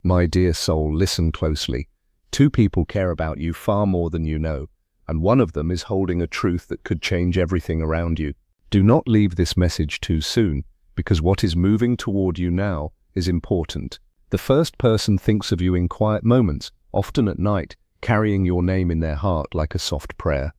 My dear soul, listen closely. Two people care about you far more than you know, and one of them is holding a truth that could change everything around you. Do not leave this message too soon, because what is moving toward you now is important. The first person thinks of you in quiet moments, often at night, carrying your name in their heart like a soft prayer.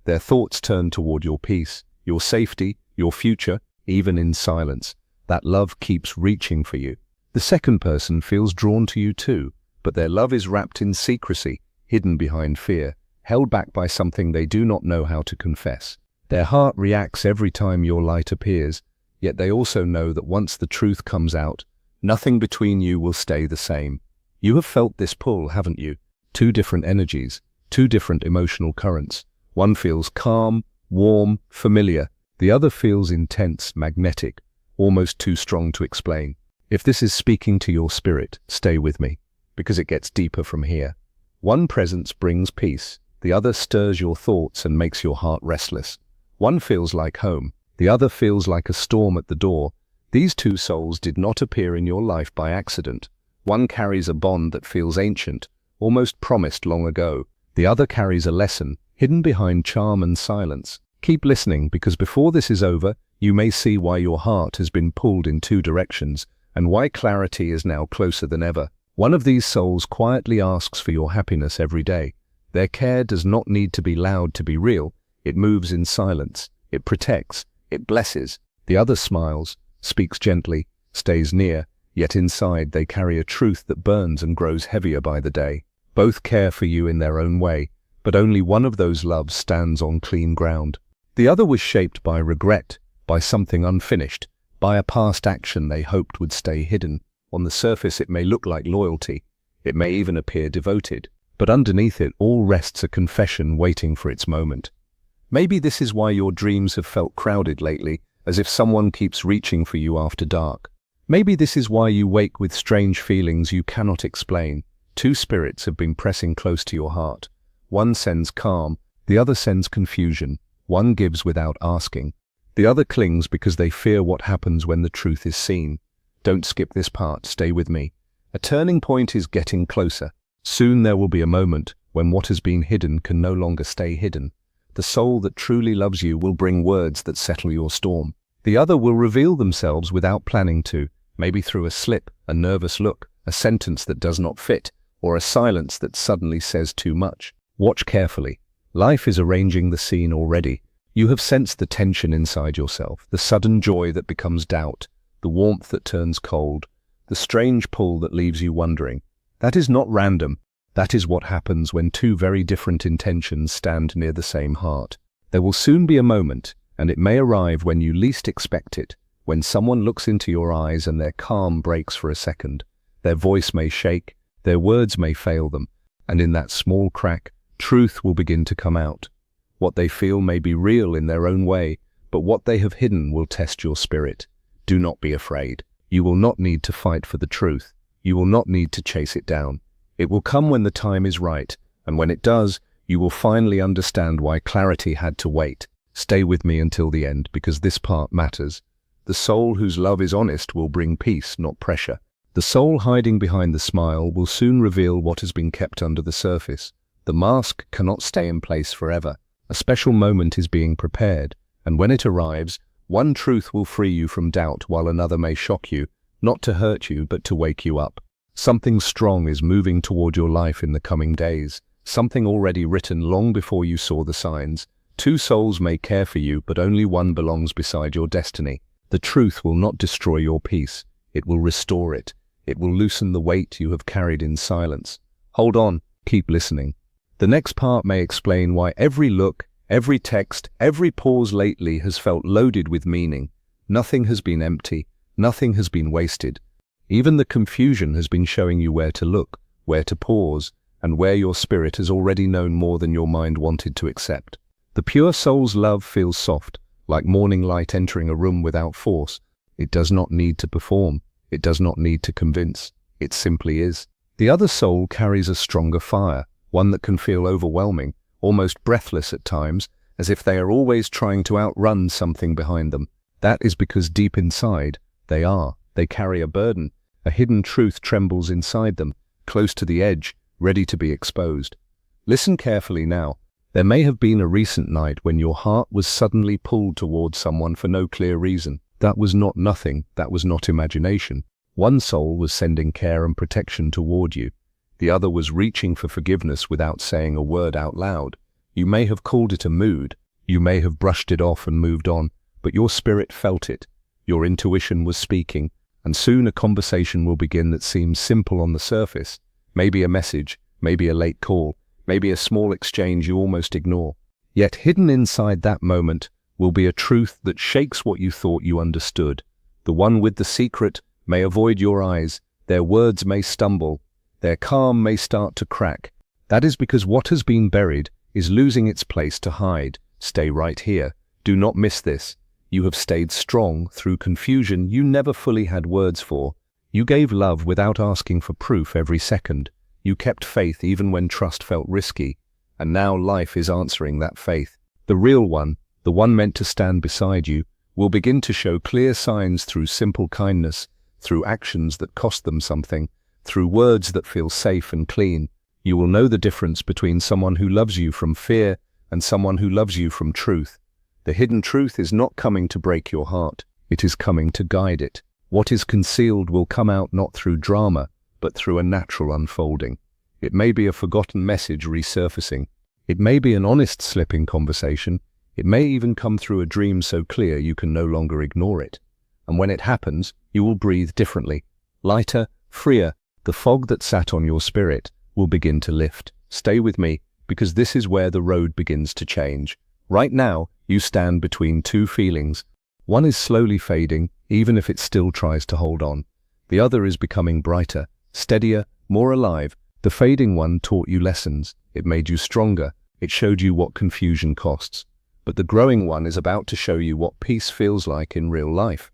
Their thoughts turn toward your peace, your safety, your future, even in silence. That love keeps reaching for you. The second person feels drawn to you too, but their love is wrapped in secrecy, hidden behind fear, held back by something they do not know how to confess. Their heart reacts every time your light appears, yet they also know that once the truth comes out, nothing between you will stay the same. You have felt this pull, haven't you? Two different energies, two different emotional currents. One feels calm, warm, familiar. The other feels intense, magnetic, almost too strong to explain. If this is speaking to your spirit, stay with me, because it gets deeper from here. One presence brings peace. The other stirs your thoughts and makes your heart restless. One feels like home. The other feels like a storm at the door. These two souls did not appear in your life by accident. One carries a bond that feels ancient, almost promised long ago. The other carries a lesson, hidden behind charm and silence. Keep listening, because before this is over, you may see why your heart has been pulled in two directions, and why clarity is now closer than ever. One of these souls quietly asks for your happiness every day. Their care does not need to be loud to be real. It moves in silence. It protects. It blesses. The other smiles, speaks gently, stays near, yet inside they carry a truth that burns and grows heavier by the day. Both care for you in their own way, but only one of those loves stands on clean ground. The other was shaped by regret, by something unfinished, by a past action they hoped would stay hidden. On the surface it may look like loyalty, it may even appear devoted, but underneath it all rests a confession waiting for its moment. Maybe this is why your dreams have felt crowded lately, as if someone keeps reaching for you after dark. Maybe this is why you wake with strange feelings you cannot explain. Two spirits have been pressing close to your heart. One sends calm, the other sends confusion. One gives without asking. The other clings because they fear what happens when the truth is seen. Don't skip this part, stay with me. A turning point is getting closer. Soon there will be a moment when what has been hidden can no longer stay hidden. The soul that truly loves you will bring words that settle your storm. The other will reveal themselves without planning to, maybe through a slip, a nervous look, a sentence that does not fit, or a silence that suddenly says too much. Watch carefully. Life is arranging the scene already. You have sensed the tension inside yourself, the sudden joy that becomes doubt, the warmth that turns cold, the strange pull that leaves you wondering. That is not random. That is what happens when two very different intentions stand near the same heart. There will soon be a moment, and it may arrive when you least expect it, when someone looks into your eyes and their calm breaks for a second. Their voice may shake, their words may fail them, and in that small crack, truth will begin to come out. What they feel may be real in their own way, but what they have hidden will test your spirit. Do not be afraid. You will not need to fight for the truth. You will not need to chase it down. It will come when the time is right, and when it does, you will finally understand why clarity had to wait. Stay with me until the end, because this part matters. The soul whose love is honest will bring peace, not pressure. The soul hiding behind the smile will soon reveal what has been kept under the surface. The mask cannot stay in place forever. A special moment is being prepared, and when it arrives, one truth will free you from doubt while another may shock you, not to hurt you but to wake you up. Something strong is moving toward your life in the coming days, something already written long before you saw the signs. Two souls may care for you, but only one belongs beside your destiny. The truth will not destroy your peace. It will restore it. It will loosen the weight you have carried in silence. Hold on, keep listening. The next part may explain why every look, every text, every pause lately has felt loaded with meaning. Nothing has been empty. Nothing has been wasted. Even the confusion has been showing you where to look, where to pause, and where your spirit has already known more than your mind wanted to accept. The pure soul's love feels soft, like morning light entering a room without force. It does not need to perform. It does not need to convince. It simply is. The other soul carries a stronger fire, one that can feel overwhelming, almost breathless at times, as if they are always trying to outrun something behind them. That is because deep inside, they carry a burden, A hidden truth trembles inside them, close to the edge, ready to be exposed. Listen carefully now. There may have been a recent night when your heart was suddenly pulled towards someone for no clear reason. That was not nothing, that was not imagination. One soul was sending care and protection toward you. The other was reaching for forgiveness without saying a word out loud. You may have called it a mood, you may have brushed it off and moved on, but your spirit felt it. Your intuition was speaking, and soon a conversation will begin that seems simple on the surface. Maybe a message, maybe a late call, maybe a small exchange you almost ignore. Yet hidden inside that moment will be a truth that shakes what you thought you understood. The one with the secret may avoid your eyes, their words may stumble, their calm may start to crack. That is because what has been buried is losing its place to hide. Stay right here. Do not miss this. You have stayed strong through confusion you never fully had words for. You gave love without asking for proof every second. You kept faith even when trust felt risky. And now life is answering that faith. The real one, the one meant to stand beside you, will begin to show clear signs through simple kindness, through actions that cost them something, through words that feel safe and clean. You will know the difference between someone who loves you from fear and someone who loves you from truth. The hidden truth is not coming to break your heart. It is coming to guide it. What is concealed will come out not through drama, but through a natural unfolding. It may be a forgotten message resurfacing. It may be an honest slip in conversation. It may even come through a dream so clear you can no longer ignore it. And when it happens, you will breathe differently. Lighter, freer. The fog that sat on your spirit will begin to lift. Stay with me, because this is where the road begins to change. Right now, you stand between two feelings. One is slowly fading, even if it still tries to hold on. The other is becoming brighter, steadier, more alive. The fading one taught you lessons. It made you stronger. It showed you what confusion costs. But the growing one is about to show you what peace feels like in real life.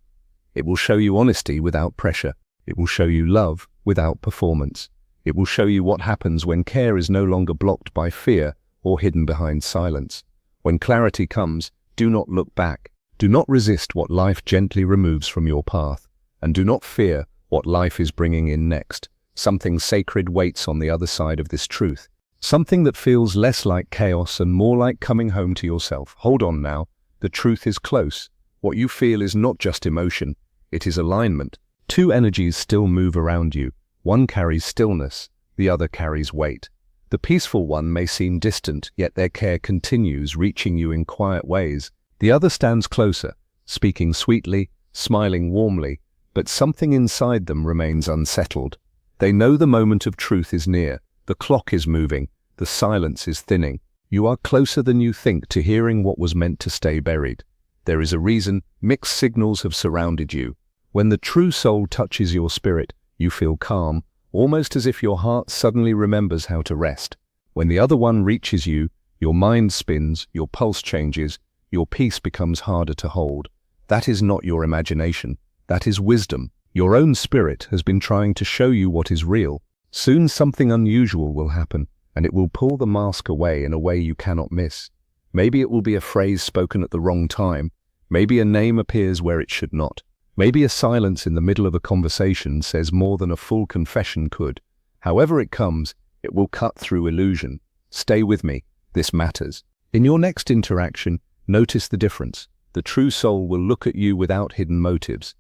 It will show you honesty without pressure. It will show you love without performance. It will show you what happens when care is no longer blocked by fear or hidden behind silence. When clarity comes, do not look back. Do not resist what life gently removes from your path. And do not fear what life is bringing in next. Something sacred waits on the other side of this truth. Something that feels less like chaos and more like coming home to yourself. Hold on now. The truth is close. What you feel is not just emotion. It is alignment. Two energies still move around you. One carries stillness, the other carries weight. The peaceful one may seem distant, yet their care continues, reaching you in quiet ways. The other stands closer, speaking sweetly, smiling warmly, but something inside them remains unsettled. They know the moment of truth is near. The clock is moving. The silence is thinning. You are closer than you think to hearing what was meant to stay buried. There is a reason. Mixed signals have surrounded you. When the true soul touches your spirit, you feel calm, almost as if your heart suddenly remembers how to rest. When the other one reaches you, your mind spins, your pulse changes, your peace becomes harder to hold. That is not your imagination. That is wisdom. Your own spirit has been trying to show you what is real. Soon something unusual will happen, and it will pull the mask away in a way you cannot miss. Maybe it will be a phrase spoken at the wrong time. Maybe a name appears where it should not. Maybe a silence in the middle of a conversation says more than a full confession could. However it comes, it will cut through illusion. Stay with me. This matters. In your next interaction, notice the difference. The true soul will look at you without hidden motives.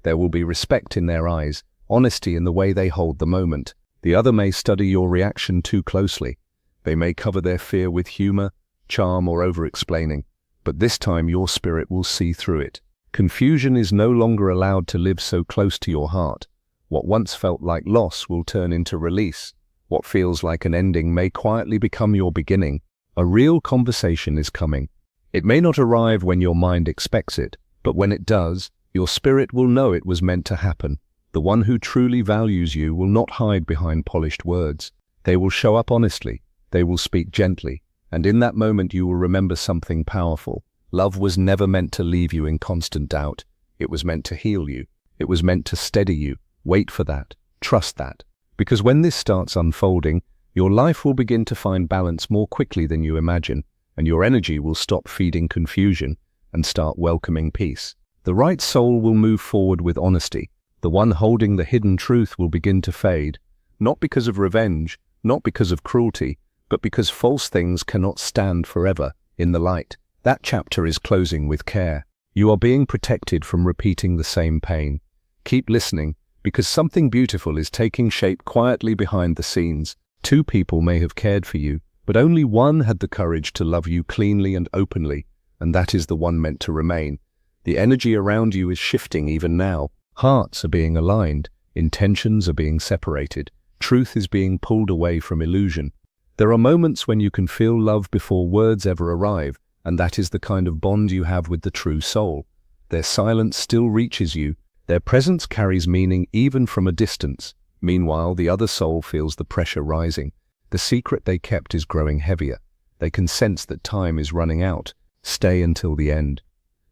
There will be respect in their eyes, honesty in the way they hold the moment. The other may study your reaction too closely. They may cover their fear with humor, charm, or over-explaining. But this time your spirit will see through it. Confusion is no longer allowed to live so close to your heart. What once felt like loss will turn into release. What feels like an ending may quietly become your beginning. A real conversation is coming. It may not arrive when your mind expects it, but when it does, your spirit will know it was meant to happen. The one who truly values you will not hide behind polished words. They will show up honestly. They will speak gently. And in that moment you will remember something powerful. Love was never meant to leave you in constant doubt. It was meant to heal you. It was meant to steady you. Wait for that. Trust that. Because when this starts unfolding, your life will begin to find balance more quickly than you imagine, and your energy will stop feeding confusion and start welcoming peace. The right soul will move forward with honesty, The one holding the hidden truth will begin to fade, not because of revenge, not because of cruelty, but because false things cannot stand forever in the light. That chapter is closing with care. You are being protected from repeating the same pain. Keep listening, because something beautiful is taking shape quietly behind the scenes. Two people may have cared for you, but only one had the courage to love you cleanly and openly, and that is the one meant to remain. The energy around you is shifting even now. Hearts are being aligned, intentions are being separated, truth is being pulled away from illusion. There are moments when you can feel love before words ever arrive, and that is the kind of bond you have with the true soul. Their silence still reaches you, their presence carries meaning even from a distance. Meanwhile, the other soul feels the pressure rising. The secret they kept is growing heavier. They can sense that time is running out. Stay until the end.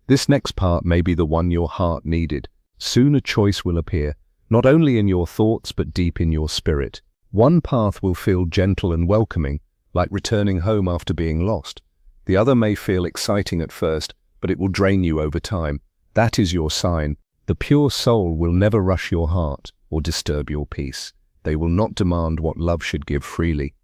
This next part may be the one your heart needed. Soon a choice will appear, not only in your thoughts but deep in your spirit. One path will feel gentle and welcoming, like returning home after being lost. The other may feel exciting at first, but it will drain you over time. That is your sign. The pure soul will never rush your heart or disturb your peace. They will not demand what love should give freely.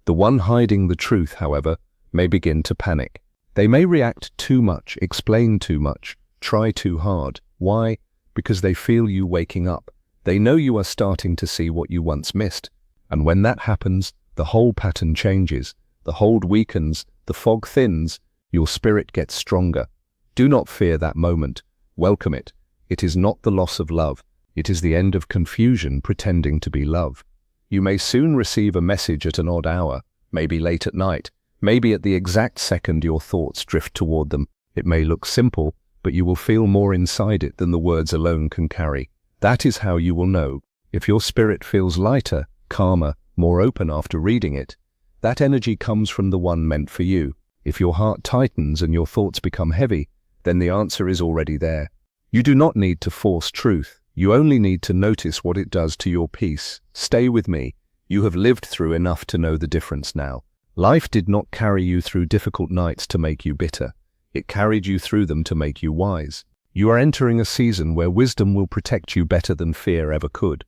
The one hiding the truth, however, may begin to panic. They may react too much, explain too much, try too hard. Why? Because they feel you waking up. They know you are starting to see what you once missed. And when that happens, the whole pattern changes. The hold weakens, the fog thins, your spirit gets stronger. Do not fear that moment. Welcome it. It is not the loss of love. It is the end of confusion pretending to be love. You may soon receive a message at an odd hour, maybe late at night, maybe at the exact second your thoughts drift toward them. It may look simple, but you will feel more inside it than the words alone can carry. That is how you will know. If your spirit feels lighter, calmer, more open after reading it, that energy comes from the one meant for you. If your heart tightens and your thoughts become heavy, then the answer is already there. You do not need to force truth. You only need to notice what it does to your peace. Stay with me. You have lived through enough to know the difference now. Life did not carry you through difficult nights to make you bitter. It carried you through them to make you wise. You are entering a season where wisdom will protect you better than fear ever could.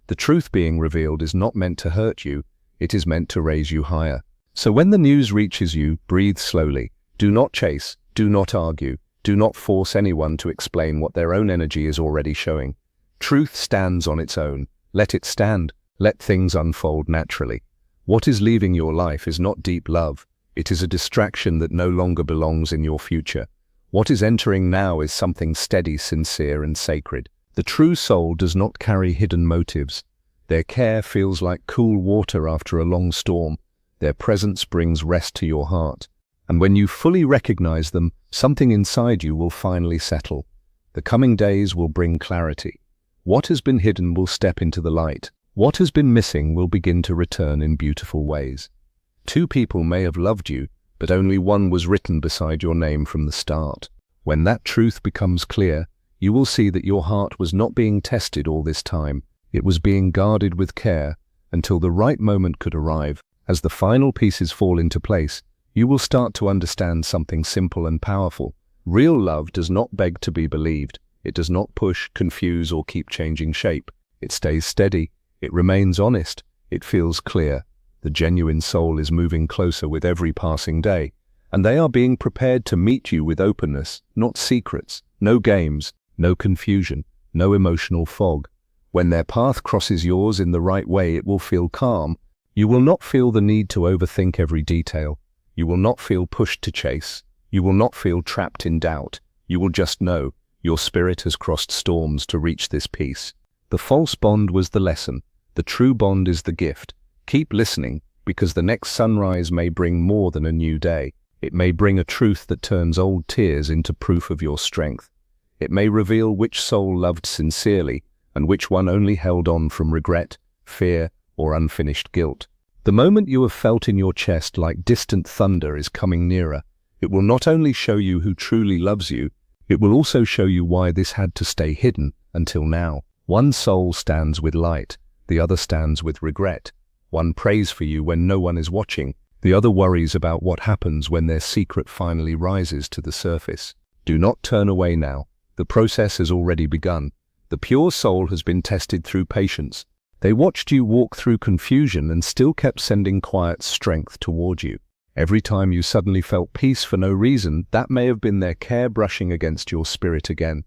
The truth being revealed is not meant to hurt you, it is meant to raise you higher. So when the news reaches you, breathe slowly. Do not chase, do not argue, do not force anyone to explain what their own energy is already showing. Truth stands on its own. Let it stand. Let things unfold naturally. What is leaving your life is not deep love. It is a distraction that no longer belongs in your future. What is entering now is something steady, sincere, and sacred. The true soul does not carry hidden motives. Their care feels like cool water after a long storm. Their presence brings rest to your heart. And when you fully recognize them, something inside you will finally settle. The coming days will bring clarity. What has been hidden will step into the light. What has been missing will begin to return in beautiful ways. Two people may have loved you, but only one was written beside your name from the start. When that truth becomes clear, you will see that your heart was not being tested all this time. It was being guarded with care until the right moment could arrive. As the final pieces fall into place, you will start to understand something simple and powerful. Real love does not beg to be believed. It does not push, confuse, or keep changing shape. It stays steady. It remains honest. It feels clear. The genuine soul is moving closer with every passing day, and they are being prepared to meet you with openness, not secrets, no games, no confusion, no emotional fog. When their path crosses yours in the right way, it will feel calm. You will not feel the need to overthink every detail. You will not feel pushed to chase. You will not feel trapped in doubt. You will just know your spirit has crossed storms to reach this peace. The false bond was the lesson. The true bond is the gift. Keep listening, because the next sunrise may bring more than a new day. It may bring a truth that turns old tears into proof of your strength. It may reveal which soul loved sincerely and which one only held on from regret, fear, or unfinished guilt. The moment you have felt in your chest like distant thunder is coming nearer. It will not only show you who truly loves you, it will also show you why this had to stay hidden until now. One soul stands with light, the other stands with regret. One prays for you when no one is watching, the other worries about what happens when their secret finally rises to the surface. Do not turn away now. The process has already begun. The pure soul has been tested through patience. They watched you walk through confusion and still kept sending quiet strength toward you. Every time you suddenly felt peace for no reason, that may have been their care brushing against your spirit again.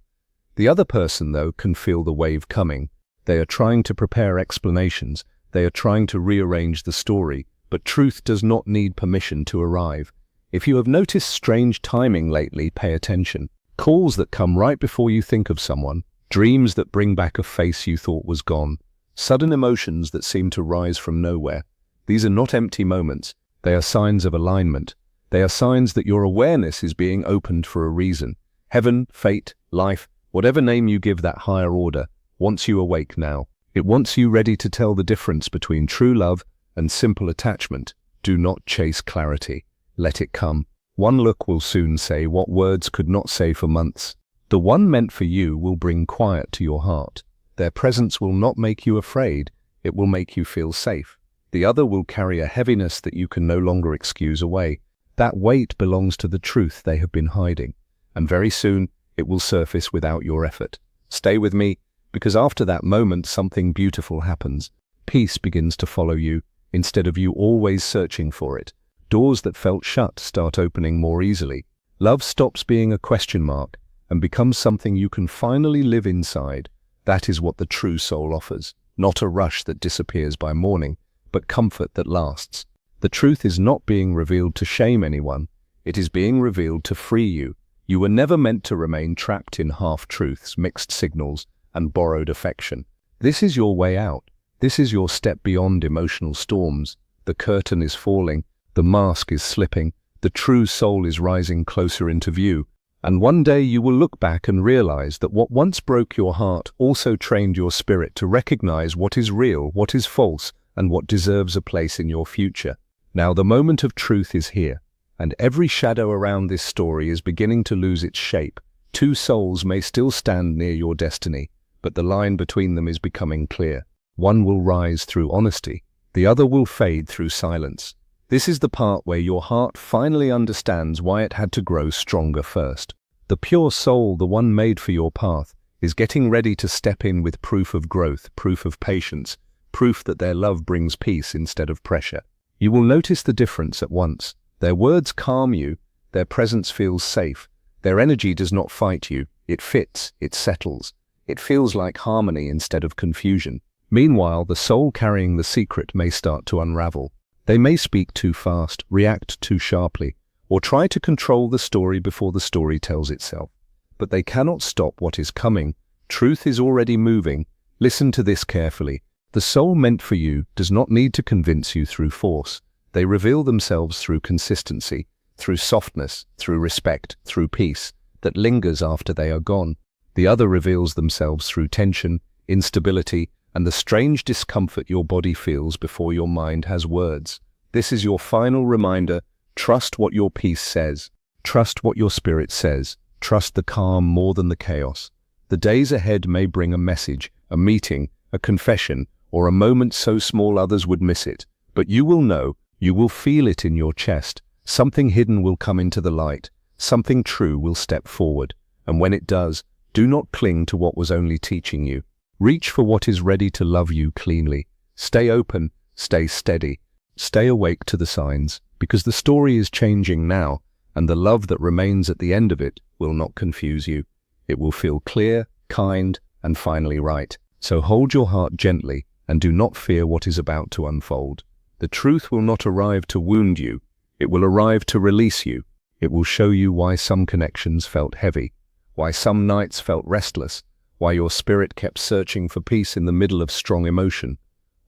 The other person, though, can feel the wave coming. They are trying to prepare explanations. They are trying to rearrange the story, but truth does not need permission to arrive. If you have noticed strange timing lately, pay attention. Calls that come right before you think of someone, dreams that bring back a face you thought was gone, sudden emotions that seem to rise from nowhere. These are not empty moments. They are signs of alignment. They are signs that your awareness is being opened for a reason. Heaven, fate, life, whatever name you give that higher order, wants you awake now. It wants you ready to tell the difference between true love and simple attachment. Do not chase clarity. Let it come. One look will soon say what words could not say for months. The one meant for you will bring quiet to your heart. Their presence will not make you afraid. It will make you feel safe. The other will carry a heaviness that you can no longer excuse away. That weight belongs to the truth they have been hiding. And very soon, it will surface without your effort. Stay with me, because after that moment, something beautiful happens. Peace begins to follow you, instead of you always searching for it. Doors that felt shut start opening more easily. Love stops being a question mark and becomes something you can finally live inside. That is what the true soul offers. Not a rush that disappears by morning, but comfort that lasts. The truth is not being revealed to shame anyone. It is being revealed to free you. You were never meant to remain trapped in half-truths, mixed signals, and borrowed affection. This is your way out. This is your step beyond emotional storms. The curtain is falling. The mask is slipping. The true soul is rising closer into view. And one day you will look back and realize that what once broke your heart also trained your spirit to recognize what is real, what is false, and what deserves a place in your future. Now the moment of truth is here, and every shadow around this story is beginning to lose its shape. Two souls may still stand near your destiny, but the line between them is becoming clear. One will rise through honesty, the other will fade through silence. This is the part where your heart finally understands why it had to grow stronger first. The pure soul, the one made for your path, is getting ready to step in with proof of growth, proof of patience, proof that their love brings peace instead of pressure. You will notice the difference at once. Their words calm you, their presence feels safe, their energy does not fight you, it fits, it settles. It feels like harmony instead of confusion. Meanwhile, the soul carrying the secret may start to unravel. They may speak too fast, react too sharply, or try to control the story before the story tells itself. But they cannot stop what is coming. Truth is already moving. Listen to this carefully. The soul meant for you does not need to convince you through force. They reveal themselves through consistency, through softness, through respect, through peace that lingers after they are gone. The other reveals themselves through tension, instability, and the strange discomfort your body feels before your mind has words. This is your final reminder. Trust what your peace says. Trust what your spirit says. Trust the calm more than the chaos. The days ahead may bring a message, a meeting, a confession, or a moment so small others would miss it. But you will know, you will feel it in your chest. Something hidden will come into the light. Something true will step forward. And when it does, do not cling to what was only teaching you. Reach for what is ready to love you cleanly. Stay open, stay steady, stay awake to the signs, because the story is changing now, and the love that remains at the end of it will not confuse you. It will feel clear, kind, and finally right. So hold your heart gently, and do not fear what is about to unfold. The truth will not arrive to wound you. It will arrive to release you. It will show you why some connections felt heavy, why some nights felt restless, why your spirit kept searching for peace in the middle of strong emotion.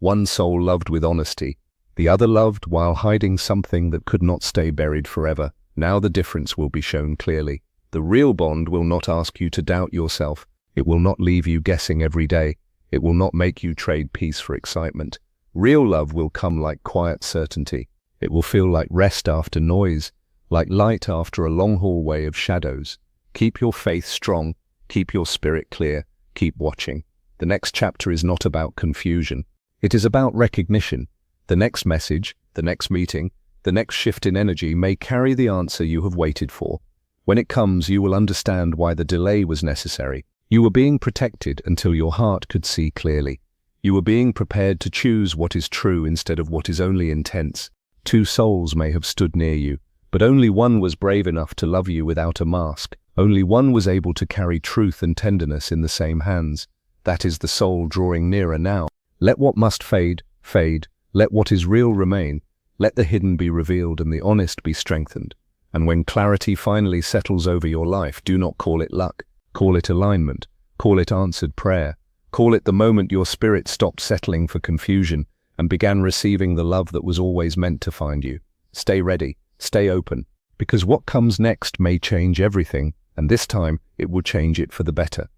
One soul loved with honesty. The other loved while hiding something that could not stay buried forever. Now the difference will be shown clearly. The real bond will not ask you to doubt yourself. It will not leave you guessing every day. It will not make you trade peace for excitement. Real love will come like quiet certainty. It will feel like rest after noise, like light after a long hallway of shadows. Keep your faith strong. Keep your spirit clear. Keep watching. The next chapter is not about confusion. It is about recognition. The next message, the next meeting, the next shift in energy may carry the answer you have waited for. When it comes, you will understand why the delay was necessary. You were being protected until your heart could see clearly. You were being prepared to choose what is true instead of what is only intense. Two souls may have stood near you, but only one was brave enough to love you without a mask. Only one was able to carry truth and tenderness in the same hands. That is the soul drawing nearer now. Let what must fade, fade. Let what is real remain. Let the hidden be revealed and the honest be strengthened. And when clarity finally settles over your life, do not call it luck. Call it alignment. Call it answered prayer. Call it the moment your spirit stopped settling for confusion and began receiving the love that was always meant to find you. Stay ready. Stay open. Because what comes next may change everything, and this time it will change it for the better.